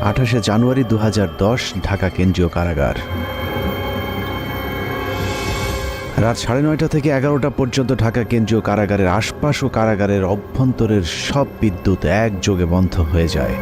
28 জানুয়ারি 2010 ঢাকা কেন্দ্রীয় কারাগার। রাত 9:30 থেকে 11টা পর্যন্ত ঢাকা কেন্দ্রীয় কারাগারের আশপাশ ও কারাগারের অভ্যন্তরের সব বিদ্যুৎ একযোগে বন্ধ হয়ে যায়।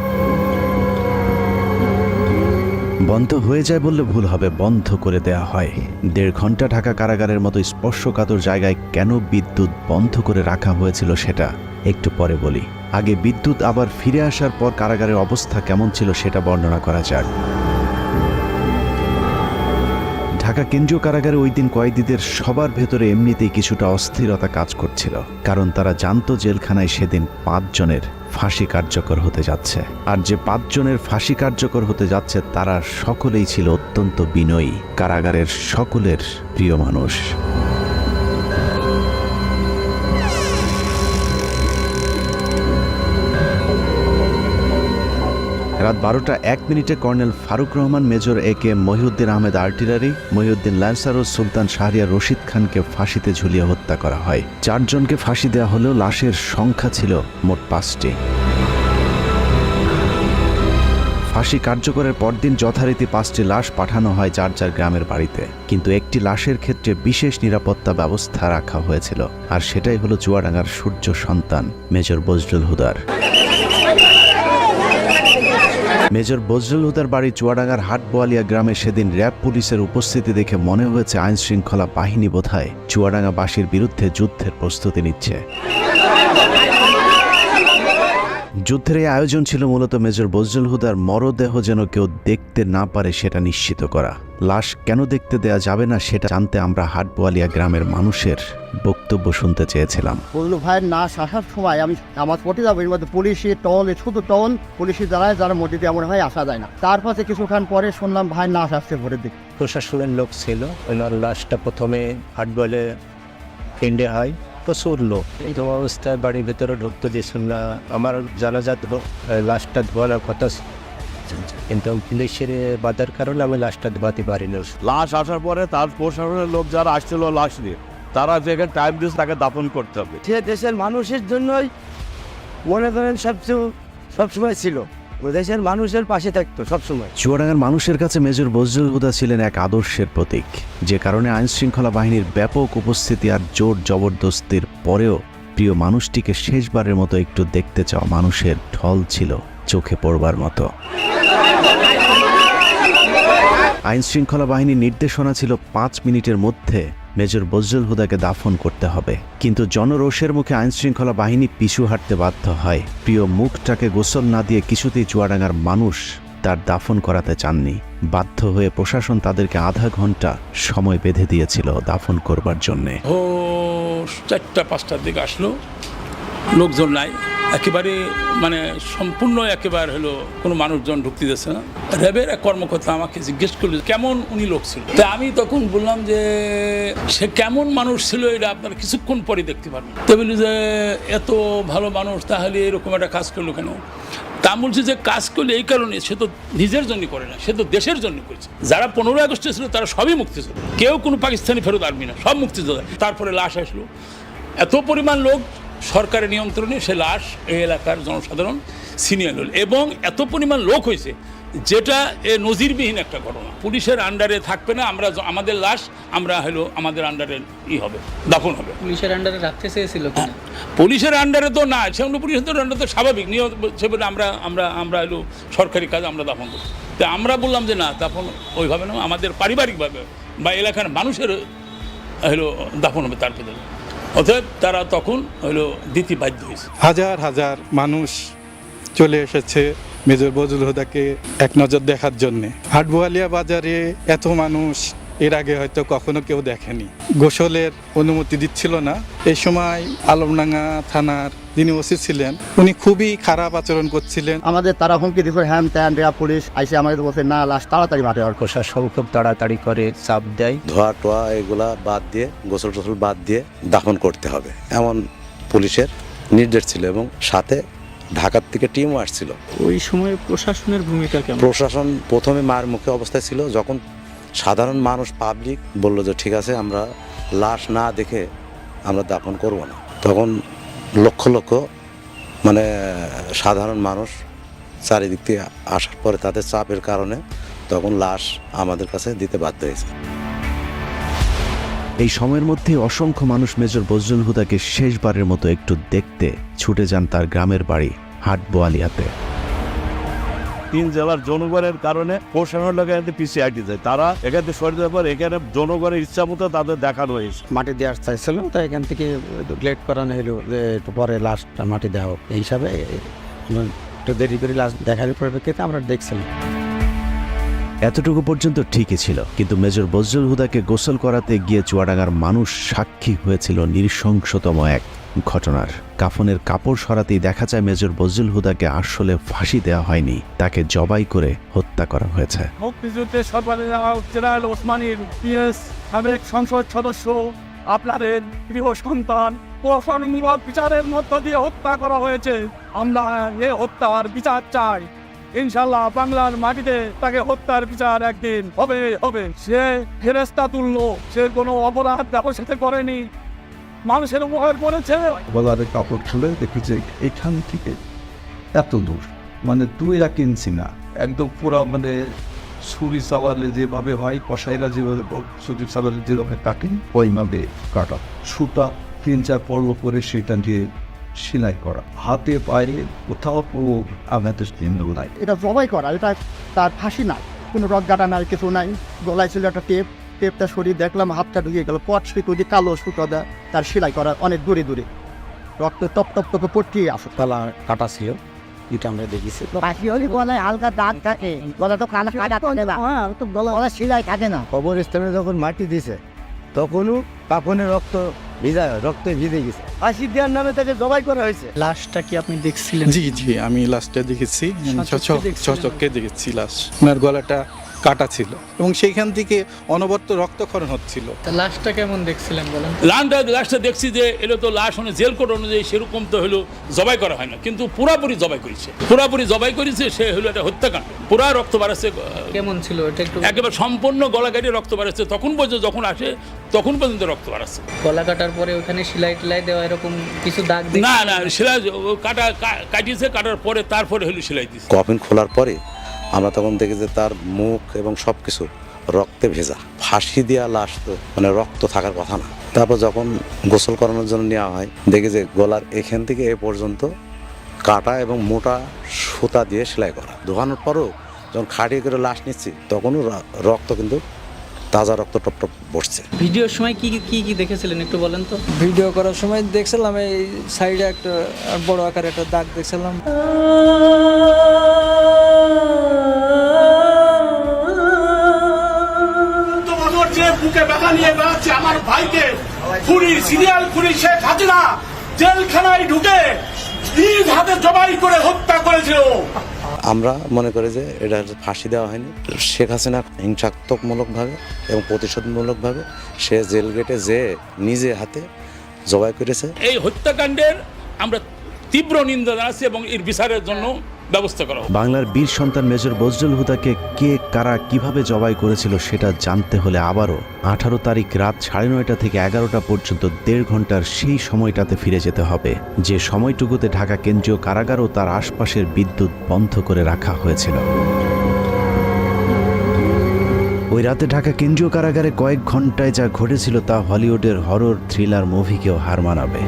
বন্ধ হয়ে যায় বললে ভুল হবে, বন্ধ করে দেয়া হয়। 1.5 ঘন্টা ঢাকা কারাগারের মতো স্পর্শকাতর জায়গায় কেন বিদ্যুৎ বন্ধ করে রাখা হয়েছিল সেটা একটু পরে বলি। আগে বিদ্যুৎ আবার ফিরে আসার পর কারাগারের অবস্থা কেমন ছিল সেটা বর্ণনা করা যাক। ঢাকা কেন্দ্রীয় কারাগারে ওই দিন কয়েদিদের সবার ভেতরে এমনিতেই কিছুটা অস্থিরতা কাজ করছিল, কারণ তারা জানতো জেলখানায় সেদিন 5 জনের ফাঁসি কার্যকর হতে যাচ্ছে। আর যে 5 জনের ফাঁসি কার্যকর হতে যাচ্ছে তারা সকলেই ছিল অত্যন্ত বিনয়ী, কারাগারের সকলের প্রিয় মানুষ। রাত 12:01 colonel Faruk Rahman, major AK Mohiuddin Ahmed artillery, Mohiuddin lancer ও সুলতান শাহরিয়ার রশিদ খানকে ফাঁসিতে ঝুলিয়ে হত্যা করা হয়। 4 জনকে ফাঁসি দেওয়া হলেও লাশের সংখ্যা ছিল মোট 5টি। ফাঁসি কার্যকরের পরদিন যথারীতি 5টি লাশ পাঠানো হয় যার যার গ্রামের বাড়িতে, কিন্তু একটি লাশের ক্ষেত্রে বিশেষ নিরাপত্তা ব্যবস্থা রাখা হয়েছিল, আর সেটাই হলো চুয়াডাঙ্গার সূর্য সন্তান মেজর বজলুল হুদার। মেজর বজলুল হুদার বাড়ি চুয়াডাঙ্গার হাটবোয়ালিয়া গ্রামে সেদিন র্যাব পুলিশের উপস্থিতি দেখে মনে হয়েছে আইন শৃঙ্খলা বাহিনী বোধহয় চুয়াডাঙ্গাবাসীর বিরুদ্ধে যুদ্ধের প্রস্তুতি নিচ্ছে। যুদ্ধের এই আয়োজন ছিল মূলত মেজর বজলুল হুদার মরদেহ যেন কেউ দেখতে না পারে সেটা নিশ্চিত করা। লাশ কেন দেখতে দেয়া যাবে না সেটা জানতে আমরা হাটবোয়ালিয়া গ্রামের মানুষের বক্তব্য শুনতে চেয়েছিলাম। বজলুল ভাইয়ের নাশ আসার সময় আমি আমার পটে যাবো, এর মধ্যে পুলিশি টল, শুধু টল পুলিশি দাঁড়ায়, যারা মধ্যে দিয়ে এমন হয় আসা যায় না। তারপর কিছুক্ষণ পরে শুনলাম ভাইয়ের নাশ আসছে ভোরের দিকে। প্রশাসনের লোক ছিল, ওনার লাশটা প্রথমে হাটবলে কেন্দ্রে হয়, প্রচুর লোক। এই অবস্থায় বাড়ির ভেতরে ঢুকতে দিয়েছিল না। আমার জানাজাত লাশটা ধোয়ানোর কথা, কিন্তু পুলিশের বাধার কারণে আমি লাশটা ধোয়াতে পারিনি। লাশ আসার পরে তার প্রশাসনের লোক যারা আসছিল লাশ নিয়ে, তারা যেখানে টাইম দিয়েছে তাকে দাফন করতে হবে। সে দেশের মানুষের জন্যই মনে করেন সবসময় ছিল, দেশের মানুষের পাশে থাকতো সবসময়। চুয়াডাঙ্গার মানুষের কাছে মেজর বজলুল হুদা ছিলেন এক আদর্শের প্রতীক, যে কারণে আইন শৃঙ্খলা বাহিনীর ব্যাপক উপস্থিতি আর জোর জবরদস্তির পরেও প্রিয় মানুষটিকে শেষবারের মতো একটু দেখতে চাওয়া মানুষের ঢল ছিল চোখে পড়বার মতো। আইন শৃঙ্খলা বাহিনীর নির্দেশনা ছিল 5 মিনিটের মধ্যে মেজর বজলুল হুদাকে দাফন করতে হবে, কিন্তু জনরোষের মুখে আইন শৃঙ্খলা বাহিনী পিছু হাঁটতে বাধ্য হয়। প্রিয় মুখটাকে গোসল না দিয়ে কিছুতেই চুয়াডাঙ্গার মানুষ তার দাফন করাতে চাননি। বাধ্য হয়ে প্রশাসন তাদেরকে আধা ঘন্টা সময় বেঁধে দিয়েছিল দাফন করবার জন্যে। 4টা-5টার দিকে আসলো, লোকজন নাই একেবারে, মানে সম্পূর্ণ একেবারে হলো কোনো মানুষজন ঢুকতে দিচ্ছে না। র্যাবের এক কর্মকর্তা আমাকে জিজ্ঞেস করলো কেমন উনি লোক ছিল। তা আমি তখন বললাম যে সে কেমন মানুষ ছিল এটা আপনারা কিছুক্ষণ পরে দেখতে পারবেন। তো বলি যে এত ভালো মানুষ, তাহলে এরকম একটা কাজ করলো কেন? তা বলছে যে কাজ করলে এই কারণে, সে তো নিজের জন্য করে না, সে তো দেশের জন্য করেছে। যারা 15 আগস্টে ছিল তারা সবই মুক্তিযোদ্ধা, কেউ কোনো পাকিস্তানি ফেরত আর্মি না, সব মুক্তিযোদ্ধা। তারপরে লাশ আসলো, এত পরিমাণ লোক সরকারের নিয়ন্ত্রণে সে লাশ এই এলাকার জনসাধারণ ছিনিয়ে নিল, এবং এত পরিমাণ লোক হয়েছে যেটা নজিরবিহীন একটা ঘটনা। পুলিশের আন্ডারে থাকবে না, আমরা আমাদের লাশ আমরা হলো আমাদের আন্ডারে হবে, দাফন হবে। পুলিশের আন্ডারে রাখতে চেয়েছিল কিনা? পুলিশের আন্ডারে তো না, সেগুলো পুলিশের আন্ডারে তো স্বাভাবিক নিয়ম, সেভাবে আমরা হলো সরকারি কাজ আমরা দাফন করি। তো আমরা বললাম যে না, দাফন ওইভাবে না, আমাদের পারিবারিকভাবে বা এলাকার মানুষের হলো দাফন হবে তার ভেতরে। অতএব তারা তখন হলো দিতে বাধ্য হয়েছে। হাজার হাজার মানুষ চলে এসেছে মেজর বজলুল হুদাকে এক নজর দেখার জন্যে। হাটবোয়ালিয়া বাজারে এত মানুষ এর আগে হয়তো কখনো কেউ দেখেনি। গোসলের অনুমতি দিচ্ছিল না। এই সময় আলমডাঙ্গা থানার যিনি ওসি ছিলেন উনি খুবই খারাপ আচরণ করছিলেন। আমাদের তারা হুমকি দিত, হ্যান ত্যান, র্যাব পুলিশ আইসে আমাদের বলছে না, লাশ তাড়াতাড়ি মাঠে আর। প্রশাসন খুব তাড়াতাড়ি করে চাপ দেয়, ধোয়া টোয়া এগুলা বাদ দিয়ে, গোসল টোসল বাদ দিয়ে দাফন করতে হবে এমন পুলিশের নির্দেশ ছিল, এবং সাথে ঢাকার থেকে টিমও আসছিল। ওই সময় প্রশাসনের ভূমিকা কেমন? প্রশাসন প্রথমে মার মুখে অবস্থায় ছিল, যখন সাধারণ মানুষ পাবলিক বলল যে ঠিক আছে আমরা লাশ না দেখে আমরা দাফন করব না, তখন লক্ষ লক্ষ মানে সাধারণ মানুষ চারিদিক থেকে আসার পরে তাদের চাপের কারণে তখন লাশ আমাদের কাছে দিতে বাধ্য হয়েছে। এই সময়ের মধ্যে অসংখ্য মানুষ মেজর বজলুল হুদাকে শেষবারের মতো একটু দেখতে ছুটে যান তার গ্রামের বাড়ি হাটবোয়ালিয়াতে। 3 জেলার জনগণের কারণে প্রশাসনের লোক এখানে পিছিয়ে আইতে যায়, তারা এখানে সরে যাওয়ার পর এখানে জনগণের ইচ্ছা মতো তাদের দেখানো হয়েছে। মাটি দেওয়ার চাইছিল, তো এখান থেকে লেট করানো হলো যে একটু পরে লাশটা মাটি দেওয়া হোক, এই হিসাবে একটু দেরি করে লাশ দেখার পরিপ্রেক্ষিতে আমরা দেখছিলাম। এতটুকু পর্যন্ত ঠিকই ছিল, কিন্তু মেজর বজলুল হুদাকে গোসল করাতে গিয়ে চুয়াডাঙ্গার মানুষ সাক্ষী হয়েছিল নৃশংসতম এক ঘটনার। কাফনের কাপড় সরাতেই দেখা যায় মেজর বজলুল হুদাকে আসলে ফাঁসি দেওয়া হয়নি, তাকে জবাই করে হত্যা করা হয়েছে। মুক্তিযুদ্ধে সর্বাধিক জেনারেল ওসমানীর পিএস সাবেক সংসদ সদস্য আপনাদের প্রিয় সন্তান প্রশাসনমূলক বিচারের মধ্য দিয়ে হত্যা করা হয়েছে। আমরা এ হত্যার বিচার চাই। ইনশাল্লাহ বাংলার মাটিতে তাকে হত্যার বিচার একদিন হবে হবে। সে ফেরেস্তা তুলল, সে কোনো অপরাধ ব্যবসাতে করেনি, মানুষের উপকার করেছে। গলারে কাপড় খুলে দেখি যে এখান থেকে এত দূর, মানে 2 ইঞ্চি না, একদম পুরো মানে ছুরি চালালে যেভাবে হয়, কষাইরা যেভাবে ছুরি চালালে যেভাবে কাটে ওইভাবে কাটা, সুতা 3-4 পর্ব করে সেটা দিয়ে সেলাই করা, হাতে পায়ে কোথাও আঘাতের চিহ্ন নাই। এটা জবাই করা, এটা তার ফাঁসি নাই, কোনো রকগাটা নাই, কিছু নাই। গলায় ছিল একটা টেপটা সরিয়ে দেখলাম হাতটা ঢুকে গেল, পট সুতো দিয়ে কালো সুতোটা তার সেলাই করা অনেক দূরে দূরে, রক্ত টপ টপ টপে পটিয়ে আসে। গলা কাটা ছিল, এটা আমরা দেখেছি। ফাঁসি হলে গলায় হালকা দাগ থাকে, গলা তো কাটা থাকে না, তো গলা সেলাই থাকে না। কবরস্থানে যখন মাটি দিছে তখনও কাফনের রক্তে ভিজে গেছে। ফাঁসি দেওয়ার নামে তাকে জবাই করা হয়েছে। লাশটা কি আপনি দেখছিলেন? জি জি, আমি লাশটা দেখেছি, সচক্ষে দেখছিলেন? চোখে দেখেছি লাশ। ওনার গলাটা কাটা ছিল এবং সেইখান থেকে অনবরত রক্তক্ষরণ হচ্ছিল। তা লাশটা কেমন দেখছিলেন বলেন? লাশটা দেখছি যে এলো তো লাশ জেল কোড অনুযায়ী সেরকম তো হলো জবাই করা হয় না, কিন্তু পুরাপুরি জবাই করেছে। সে হলো একটা হত্যাকাণ্ড, পুরা রক্ত বাড়াচ্ছে। কেমন ছিল এটা একটু? একেবারে সম্পূর্ণ গলা কাটিয়ে রক্ত বাড়াচ্ছে, তখন পর্যন্ত যখন আসে তখন পর্যন্ত রক্ত বাড়াচ্ছে। গলা কাটার পরে ওখানে সেলাই টেলাই দেওয়া এরকম কিছু দাগ? না, সেলাই কাটিয়েছে, কাটার পরে তারপরে হলো সেলাই দিচ্ছে। কফিন খোলার পরে আমরা তখন দেখি যে তার মুখ এবং সব কিছু রক্তে ভেজা। ফাঁসি দেওয়া লাশ তো মানে রক্ত থাকার কথা না। তারপর যখন গোসল করানোর জন্য নেওয়া হয়, দেখি যে গলার এখান থেকে এ পর্যন্ত কাটা এবং মোটা সুতা দিয়ে সেলাই করা। ধোয়ানোর পরও যখন খাটিয়ে করে লাশ নিচ্ছি তখনও রক্ত কিন্তু তাজা রক্ত টপ টপ বসছে। ভিডিওর সময় কি কি দেখেছিলেন একটু বলেন তো? ভিডিও করার সময় দেখছিলাম এই সাইডে একটা বড় আকারে একটা দাগ দেখছিলাম। যে বুকে ব্যথা নিয়ে বেড়াচ্ছে আমার ভাইকে সিরিয়াল খুনি শেখ হাসিনা জেলখানায় ঢুকে নিজ হাতে জবাই করে হত্যা করেছিল। আমরা মনে করি যে এটা ফাঁসি দেওয়া হয়নি, শেখ হাসিনা হিংসাত্মকমূলকভাবে এবং প্রতিশোধমূলকভাবে সে জেল গেটে যে নিজে হাতে জবাই করেছে। এই হত্যাকাণ্ডের আমরা তীব্র নিন্দা জানাচ্ছি এবং এর বিচারের জন্য ব্যবস্থা করা। বাংলার বীর সন্তান মেজর বজলুল হুদাকে কে কারা কিভাবে জবাই করেছিল সেটা জানতে হলে আবারও 18 তারিখ রাত 9:30 থেকে 11টা পর্যন্ত 1.5 ঘন্টার সেই সময়টাতে ফিরে যেতে হবে, যে সময়টুকুতে ঢাকা কেন্দ্রীয় কারাগার ও তার আশপাশের বিদ্যুৎ বন্ধ করে রাখা হয়েছিল। ওই রাতে ঢাকা কেন্দ্রীয় কারাগারে কয়েক ঘন্টায় যা ঘটেছিল তা হলিউডের হরর থ্রিলার মুভিকেও হার মানাবে।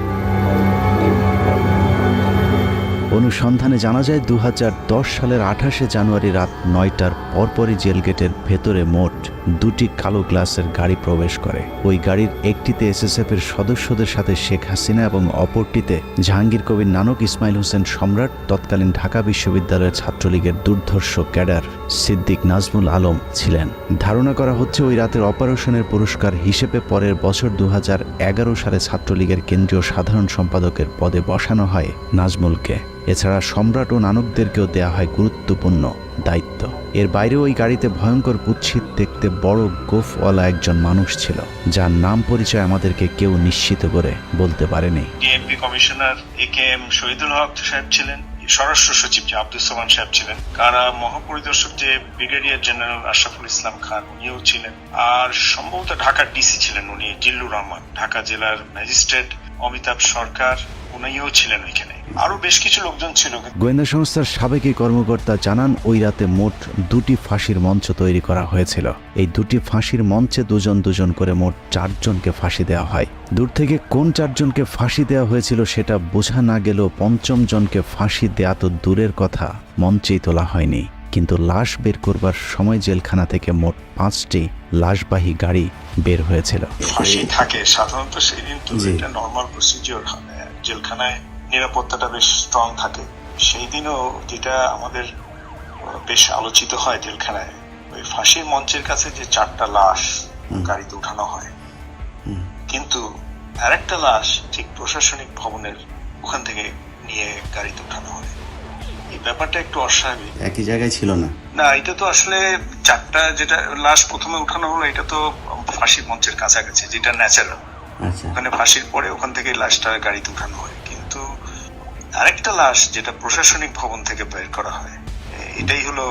অনুসন্ধানে জানা যায় 2010 সালের 28শে জানুয়ারি রাত 9টার পরপরই জেলগেটের ভেতরে মোট 2টি কালো গ্লাসের গাড়ি প্রবেশ করে। ওই গাড়ির একটিতে এসএসএফ এর সদস্যদের সাথে শেখ হাসিনা এবং অপরটিতে জাহাঙ্গীর কবির নানক, ইসমাইল হোসেন সম্রাট, তৎকালীন ঢাকা বিশ্ববিদ্যালয়ের ছাত্রলীগের দুর্ধর্ষ ক্যাডার সিদ্দিক নাজমুল আলম ছিলেন। ধারণা করা হচ্ছে ওই রাতের অপারেশনের পুরস্কার হিসেবে পরের বছর 2011 সালে ছাত্রলীগের কেন্দ্রীয় সাধারণ সম্পাদকের পদে বসানো হয় নাজমুলকে। এছাড়া সম্রাট ও নানকদেরকেও দেয়া হয় গুরুত্বপূর্ণ দায়িত্ব। এর বাইরেও ওই গাড়িতে ভয়ঙ্কর কুৎসিত দেখতে বড় গোফওয়ালা একজন মানুষ ছিল, যার নাম পরিচয় আমাদেরকে কেউ নিশ্চিত করে বলতে পারেনি। ডিএমপি কমিশনার একেএম শহীদুল হক সাহেব ছিলেন, স্বরাষ্ট্র সচিব যে আব্দুল সামান সাহেব ছিলেন, কারা মহাপরিদর্শক যে ব্রিগেডিয়ার জেনারেল আশরাফুল ইসলাম খান উনিও ছিলেন, আর সম্ভবত ঢাকার ডিসি ছিলেন উনি জিল্লুর রহমান, ঢাকা জেলার ম্যাজিস্ট্রেট অমিতাভ সরকার উনিও ছিলেন ওইখানে, আরো বেশ কিছু লোকজন ছিল। গোয়েন্দা সংস্থার সাবেক এই কর্মকর্তা জানান, ওই রাতে মোট 2টি ফাঁসির মঞ্চ তৈরি করা হয়েছিল। এই 2টি ফাঁসির মঞ্চে দুজন দুজন করে মোট 4 জনকে ফাঁসি দেওয়া হয়। দূর থেকে কোন 4 জনকে ফাঁসি দেওয়া হয়েছিল সেটা বোঝা না গেলেও 5ম জনকে ফাঁসি দেয়া তো দূরের কথা, মঞ্চেই তোলা হয়নি। কিন্তু লাশ বের করবার সময় জেলখানা থেকে মোট 5টি লাশবাহী গাড়ি বের হয়েছিল। ফাঁসি থাকে সাধারণত সেই দিন, তো এটা নর্মাল প্রসিজিওর। জেলখানায় নিরাপত্তাটা বেশ স্ট্রং থাকে। সেই দিনও যেটা আমাদের বেশ আলোচিত হয় জেলখানায়, ওই ফাঁসির মঞ্চের কাছে যে 4টা লাশ গাড়িতে উঠানো হয়, কিন্তু আরেকটা লাশ ঠিক প্রশাসনিক ভবনের ওখান থেকে নিয়ে গাড়িতে উঠানো হয়। এই ব্যাপারটা একটু অস্বাভাবিক। একই জায়গায় ছিল না। না, এটা তো আসলে 4টা যেটা লাশ প্রথমে উঠানো হলো, এটা তো ফাঁসির মঞ্চের কাছাকাছি, যেটা ন্যাচারাল। ওখানে ফাঁসির পরে ওখান থেকে লাশটা গাড়িতে উঠানো হয়। কিন্তু আরেকটা লাশ যেটা প্রশাসনিক ভবন থেকে বের করা হয়, এটাই হলো,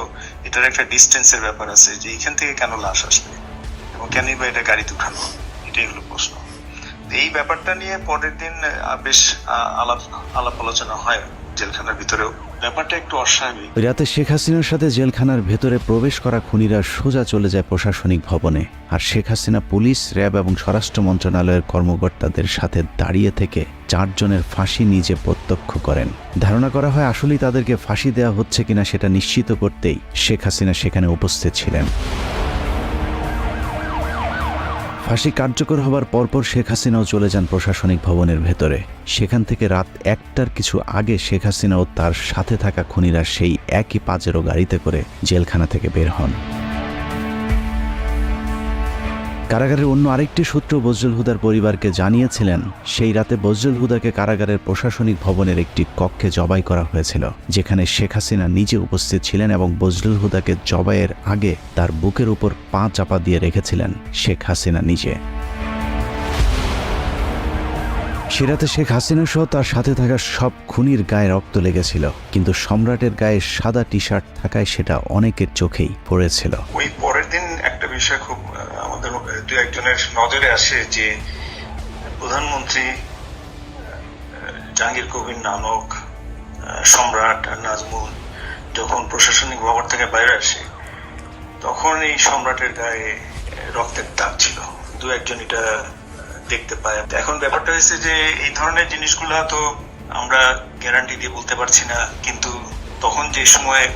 এটার একটা ডিস্টেন্সের ব্যাপার আছে যে এখান থেকে কেন লাশ আসবে এবং কেনই বা এটা গাড়িতে উঠানো, এটাই হলো প্রশ্ন। এই ব্যাপারটা নিয়ে পরের দিন বেশ আলাপ আলোচনা হয় জেলখানার ভিতরেও। ব্যাপারটা একটু অস্বাভাবিক। রাতে শেখ হাসিনার সাথে জেলখানার ভেতরে প্রবেশ করা খুনিরা সোজা চলে যায় প্রশাসনিক ভবনে, আর শেখ হাসিনা পুলিশ, র্যাব এবং স্বরাষ্ট্র মন্ত্রণালয়ের কর্মকর্তাদের সাথে দাঁড়িয়ে থেকে 4 জনের ফাঁসি নিজে প্রত্যক্ষ করেন। ধারণা করা হয় আসলেই তাদেরকে ফাঁসি দেওয়া হচ্ছে কিনা সেটা নিশ্চিত করতেই শেখ হাসিনা সেখানে উপস্থিত ছিলেন। ফাঁসি কার্যকর হবার পরপর শেখ হাসিনাও চলে যান প্রশাসনিক ভবনের ভেতরে। সেখান থেকে রাত 1টার কিছু আগে শেখ হাসিনা ও তার সাথে থাকা খুনিরা সেই একই পাজেরো গাড়িতে করে জেলখানা থেকে বের হন। কারাগারের অন্য আরেকটি সূত্র বজলুল হুদার পরিবারকে জানিয়েছিলেন, সেই রাতে বজলুল হুদাকে কারাগারের প্রশাসনিক ভবনের একটি কক্ষে জবাই করা হয়েছিল, যেখানে শেখ হাসিনা নিজে উপস্থিত ছিলেন এবং বজলুল হুদাকে জবাইয়ের আগে তার বুকের উপর পা চাপা দিয়ে রেখেছিলেন শেখ হাসিনা নিজে। সে রাতে শেখ হাসিনা সহ তার সাথে থাকা সব খুনির গায়ে রক্ত লেগেছিল, কিন্তু সম্রাটের গায়ে সাদা টি শার্ট থাকায় সেটা অনেকের চোখেই পড়েছিল। ওই পরের দিন একটা বিষয় খুব আমাদের 2-1 জনের নজরে আসে যে প্রধানমন্ত্রী জাহাঙ্গীর কবির নানক, সম্রাট আর নাজমুল যখন প্রশাসনিক ভবন থেকে বাইরে আসে, তখন এই সম্রাটের গায়ে রক্তের দাগ ছিল। 2-1 জন এটা দেখতে পায়। এখন ব্যাপারটা হয়েছে যে এই ধরনের জিনিসগুলো তো আমরা গ্যারান্টি দিয়ে বলতে পারছি না, কিন্তু তখন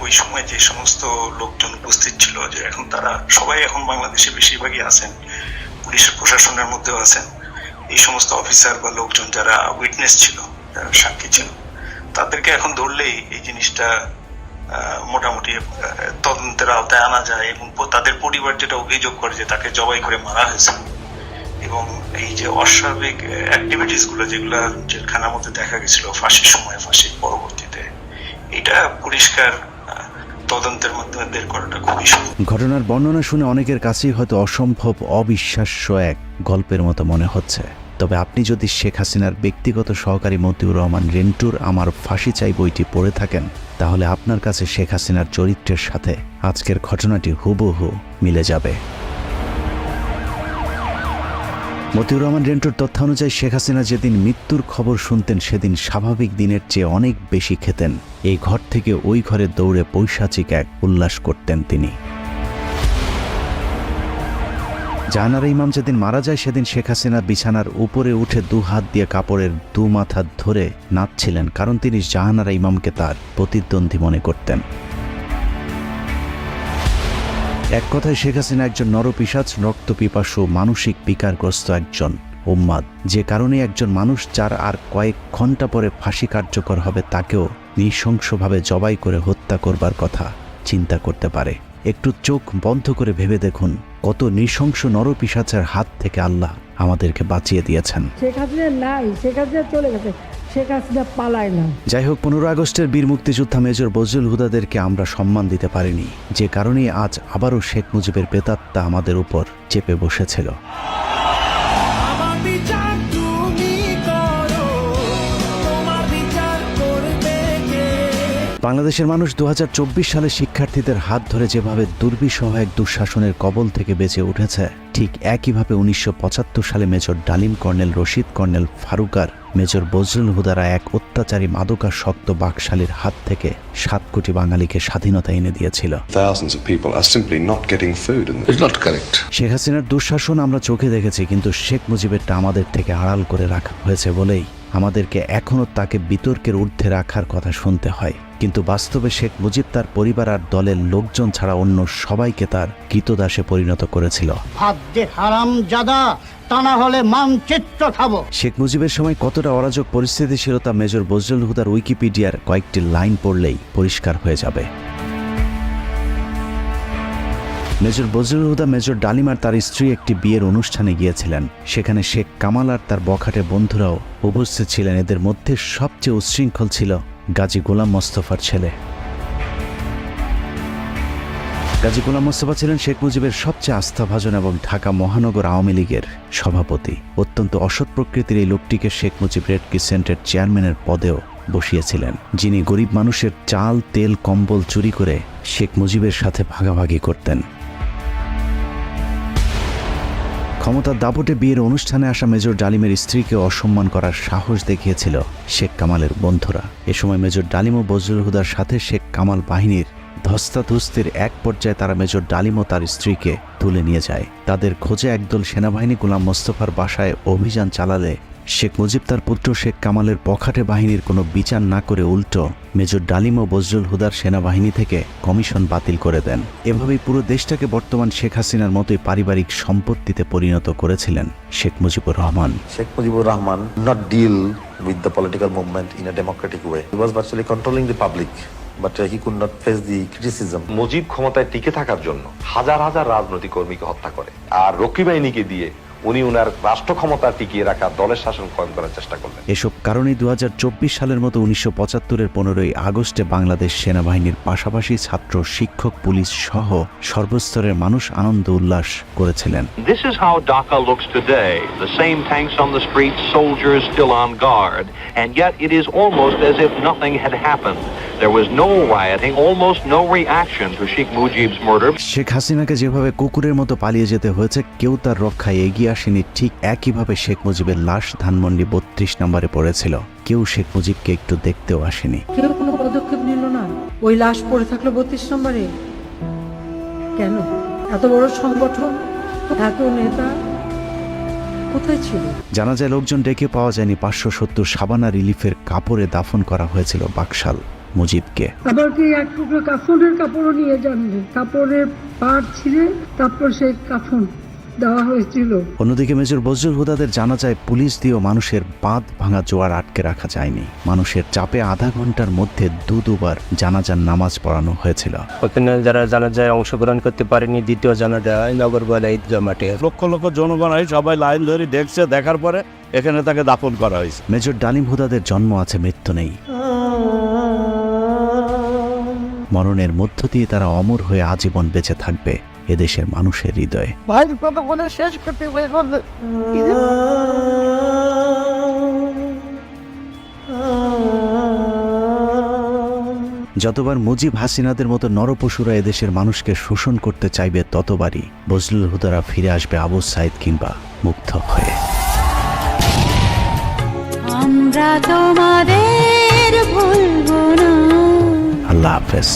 ওই সময় যে সমস্ত লোকজন উপস্থিত ছিল, যে এখন তারা সবাই এখন বাংলাদেশে বেশিরভাগই আছেন, পুলিশের প্রশাসনের মধ্যেও আছেন, এই সমস্ত অফিসার বা লোকজন যারা উইটনেস ছিল, যারা সাক্ষী ছিল, তাদেরকে এখন ধরলেই এই জিনিসটা মোটামুটি তদন্তের আওতায় আনা যায়। এবং তাদের পরিবার যেটা অভিযোগ করে যে তাকে জবাই করে মারা হয়েছে, এবং এই যে অস্বাভাবিক অ্যাক্টিভিটিস গুলো যেগুলো জেলখানার মধ্যে দেখা গেছিল ফাঁসির সময়, ফাঁসির পরবর্তীতে, এটা পরিষ্কার তদন্তের মাধ্যমে বের করাটা খুবই সহজ। ঘটনার বর্ণনা শুনে অনেকের কাছেই হয়তো অসম্ভব, অবিশ্বাস্য এক গল্পের মতো মনে হচ্ছে। তবে আপনি যদি শেখ হাসিনার ব্যক্তিগত সহকারী মতিউর রহমান রেন্টুর আমার ফাঁসি চাই বইটি পড়ে থাকেন, তাহলে আপনার কাছে শেখ হাসিনার চরিত্রের সাথে আজকের ঘটনাটি হুবহু মিলে যাবে। মতিউর রহমান রেন্টুর তথ্য অনুযায়ী শেখ হাসিনা যেদিন মৃত্যুর খবর শুনতেন, সেদিন স্বাভাবিক দিনের চেয়ে অনেক বেশি খেতেন। এই ঘর থেকে ওই ঘরে দৌড়ে পৈশাচিক এক উল্লাস করতেন তিনি। জাহানারা ইমাম যেদিন মারা যায়, সেদিন শেখ হাসিনা বিছানার উপরে উঠে 2 হাত দিয়ে কাপড়ের 2 মাথা ধরে নাচছিলেন, কারণ তিনি জাহানারা ইমামকে তার প্রতিদ্বন্দ্বী মনে করতেন। এক কথায় শেখ হাসিনা একজন নরপিশাচ, রক্তপিপাসু, মানসিক বিকারগ্রস্ত একজন উম্মাদ, যে কারণে একজন মানুষ যার আর কয়েক ঘন্টা পরে ফাঁসি কার্যকর হবে, তাকেও নৃশংসভাবে জবাই করে হত্যা করবার কথা চিন্তা করতে পারে। একটু চোখ বন্ধ করে ভেবে দেখুন, কত নৃশংস নরপিশাচের হাত থেকে আল্লাহ আমাদেরকে বাঁচিয়ে দিয়েছেন। শেখ হাসিনা নাই, শেখ হাসিনা চলে গেছে, শেখ হাসিনা পালায় না। যাই হোক, 15 আগস্টের বীর মুক্তিযোদ্ধা মেজর বজলুল হুদাদেরকে আমরা সম্মান দিতে পারিনি, যে কারণে আজ আবারও শেখ মুজিবের প্রেতাত্মা আমাদের উপর চেপে বসেছিল। বাংলাদেশের মানুষ 2024 সালে শিক্ষার্থীদের হাত ধরে যেভাবে দুর্বিষহ এক দুঃশাসনের কবল থেকে বেঁচে উঠেছে, ঠিক একইভাবে 1975 সালে major Dalim, colonel Rashid, colonel ফারুকার, মেজর বজলুল হুদারা এক অত্যাচারী মাদকাসক্ত বাকশালীর হাত থেকে 7 কোটি বাঙালিকে স্বাধীনতা এনে দিয়েছিল। শেখ হাসিনার দুঃশাসন আমরা চোখে দেখেছি, কিন্তু শেখ মুজিবেরটা আমাদের থেকে আড়াল করে রাখা হয়েছে বলেই আমাদেরকে এখনও তাকে বিতর্কের ঊর্ধ্বে রাখার কথা শুনতে হয়। কিন্তু বাস্তবে শেখ মুজিব তার পরিবার আর দলের লোকজন ছাড়া অন্য সবাইকে তার কৃতদাসে পরিণত করেছিল। শেখ মুজিবের সময় কতটা অরাজক পরিস্থিতি ছিল তা মেজর বজলুল হুদার উইকিপিডিয়ার কয়েকটি লাইন পড়লেই পরিষ্কার হয়ে যাবে। মেজর বজলুল হুদা, মেজর ডালিম আর তার স্ত্রী একটি বিয়ের অনুষ্ঠানে গিয়েছিলেন। সেখানে শেখ কামাল আর তার বখাটে বন্ধুরাও উপস্থিত ছিলেন। এদের মধ্যে সবচেয়ে উচ্ছৃঙ্খল ছিল গাজী গোলাম মোস্তফার ছেলে। গাজী গোলাম মোস্তফা ছিলেন শেখ মুজিবের সবচেয়ে আস্থাভাজন এবং ঢাকা মহানগর আওয়ামী লীগের সভাপতি। অত্যন্ত অসৎ প্রকৃতির এই লোকটিকে শেখ মুজিব রেড ক্রিসেন্টের চেয়ারম্যানের পদেও বসিয়েছিলেন, যিনি গরিব মানুষের চাল, তেল, কম্বল চুরি করে শেখ মুজিবের সাথে ভাগাভাগি করতেন। ক্ষমতার দাপটে বিয়ের অনুষ্ঠানে আসা মেজর ডালিমের স্ত্রীকে অসম্মান করার সাহস দেখিয়েছিল শেখ কামালের বন্ধুরা। এ সময় মেজর ডালিম ও বজলুল হুদার সাথে শেখ কামাল বাহিনীর ধস্তাধস্তির এক পর্যায়ে তারা মেজর ডালিম ও তার স্ত্রীকে তুলে নিয়ে যায়। তাদের খোঁজে একদল সেনাবাহিনী গোলাম মোস্তফার বাসায় অভিযান চালালে শেখ মুজিব তার পুত্র শেখ কামালের বখাটে বাহিনীর কোনো বিচার না করে উল্টো মেজর ডালিম ও বজলুল হুদার সেনাবাহিনী থেকে কমিশন বাতিল করে দেন। এভাবেই পুরো দেশটাকে বর্তমান শেখ হাসিনার মতোই পারিবারিক সম্পত্তিতে পরিণত করেছিলেন Sheikh Mujibur Rahman. Sheikh Mujibur Rahman not deal with the political movement in a democratic way. He was virtually controlling the public, but he could not face the criticism. Mujib ক্ষমতায় টিকে থাকার জন্য হাজার হাজার রাজনৈতিক কর্মীকে হত্যা করে, আর রক্ষী বাহিনীকে দিয়ে উনি উনার রাষ্ট্র ক্ষমতা টিকিয়ে রাখা, দলের শাসন কায়েম করার চেষ্টা করলেন। এসব কারণে 2024 সালের মতো 1975-এর 15ই আগস্টে বাংলাদেশ সেনাবাহিনীর পাশাপাশি ছাত্র, শিক্ষক, পুলিশ সহ সর্বস্তরের মানুষ আনন্দ উল্লাস করেছিলেন। This is how Dhaka looks today. The same tanks on the streets, soldiers still on guard, and yet it is almost as if nothing had happened. There was no rioting, almost no reaction to Sheikh Mujib's murder. Sheikh হাসিনাকে যেভাবে কুকুরের মতো পালিয়ে যেতে হয়েছে, কেউ তার রক্ষায় এগিয়ে আসেনি, ঠিক একইভাবে শেখ মুজিবের লাশ ধানমন্ডি 32 নম্বরে পড়েছিল। কেউ শেখ মুজিবকে একটু দেখতেও আসেনি। কেউ কোনো পদক্ষেপ নিল না। ওই লাশ পড়ে থাকলো 32 নম্বরে। কেন? এত বড় সংগঠন, এত নেতা কোথায় ছিল? জানা যায় লোকজন ডেকে পাওয়া যায়নি। 570 সাবানা রিলিফের কাপড়ে দাফন করা হয়েছিল বাকশাল মুজিবকে। আবার কি এক টুকরো কাফনের কাপড়ও নিয়ে যাননি, কাপড়ের পাড় ছিঁড়ে তারপর সেই কাফন দেওয়া হয়েছিল। অন্যদিকে মেজর বজলুল হুদাদের জানা যায় পুলিশ দিয়েও মানুষের বাঁধ ভাঙা জোয়ার আটকে রাখা যায়নি। মানুষের চাপে আধা ঘন্টার মধ্যে দুবার জানাজার নামাজ পড়ানো হয়েছিল। ওখানে যারা জানাজায় অংশগ্রহণ করতে পারেনি, দ্বিতীয় জানাজায় নগরবালা ঈদগাহ মাঠে লক্ষ লক্ষ জনগণ সবাই লাইন ধরে দেখছে, দেখার পরে এখানে তাকে দাফন করা হয়েছে। মেজর ডালিম হুদাদের জন্ম আছে, মৃত্যু নেই। মরণের মধ্য দিয়ে তারা অমর হয়ে আজীবন বেঁচে থাকবে এদেশের মানুষের হৃদয়ে। ভাইয়ের কথা বলে শেষ করতে যতবার মুজিব হাসিনাদের মতো নরপশুরা এদেশের মানুষকে শোষণ করতে চাইবে, ততবারই বজলুল হুদারা ফিরে আসবে আবু সাইদ কিংবা মুগ্ধ হয়ে। আমরা তোমাদের ভুলব না। আল্লাহ হাফেজ।